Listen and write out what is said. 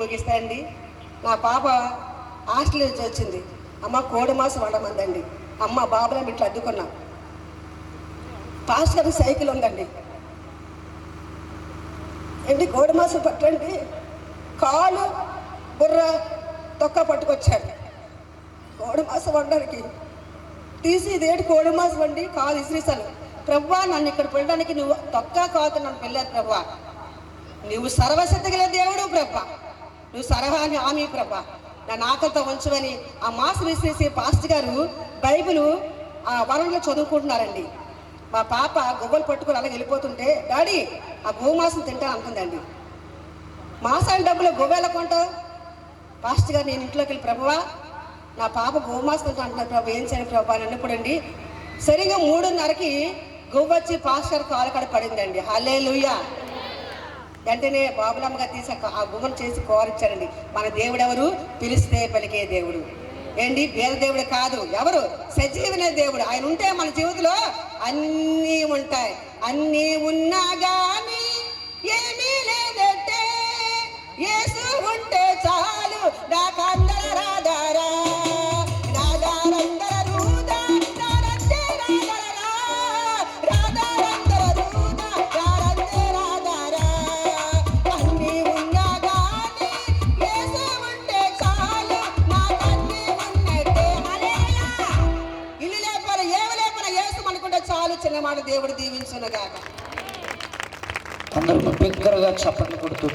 ముగిస్తాయండి. నా పాప హాస్టల్ నుంచి వచ్చింది. అమ్మ కోడి మాసం వండమందండి. అమ్మ బాబులం ఇట్లా అడ్డుకున్నా. పాస్ గారి సైకిల్ ఉందండి. ఏంటి కోడి మాసం పట్టండి, కాలు బుర్ర తొక్క పట్టుకొచ్చాడు కోడి మాసం వండడానికి. తీసి ఇదేంటి కోడి మాసం వండి కాలు ఇసిరిసాను. ప్రభువా, నన్ను ఇక్కడ పెట్టడానికి నువ్వు తొక్క కాదు నన్ను పెళ్ళారు ప్రభువా. నువ్వు సర్వశక్తి గల దేవుడు ప్రభా, నువ్వు సర్వాన్ని హామీ ప్రభా, నన్ను ఆకలితో ఉంచమని ఆ మాసం విసిరేసి పాస్టర్ గారు బైబిల్ ఆ వరంలో చదువుకుంటున్నారండి. మా పాప గువ్వలు పట్టుకుని అలాగే వెళ్ళిపోతుంటే, డాడీ ఆ గోమాసం తింటాను అంటుందండి. మాసాల డబ్బులు గువ్వ ఎలా కొంటావు? పాస్టర్ గారు నేను ఇంట్లోకి వెళ్ళి, ప్రభువా నా పాప గోమాసం తింటా అంటున్నారు ప్రభు, ఏం చేయను ప్రభు అని అన్నప్పుడండి సరిగా 3:30కి గువ్వొచ్చి పాస్టర్ కాలు కాడ పడిందండి. హల్లెలూయా. వెంటనే బాబులమ్మ గారు తీసి ఆ గువ్వను చేసి కోరిచ్చారండి. మన దేవుడు ఎవరు? పిలిస్తే పలికే దేవుడు. ఏంటి వేద దేవుడు కాదు, ఎవరు? సజీవన దేవుడు. ఆయన ఉంటే మన జీవితంలో అన్నీ ఉంటాయి. అన్నీ ఉన్నా గానీ ఏమీ లేదంటే యేసు ఉంటే చాలు, నాకు అందర రాధారా చిన్న మాట. దేవుడు దీవించునుగాక. అందరూ బిగ్గరగా చప్పట్లు కొడుతూ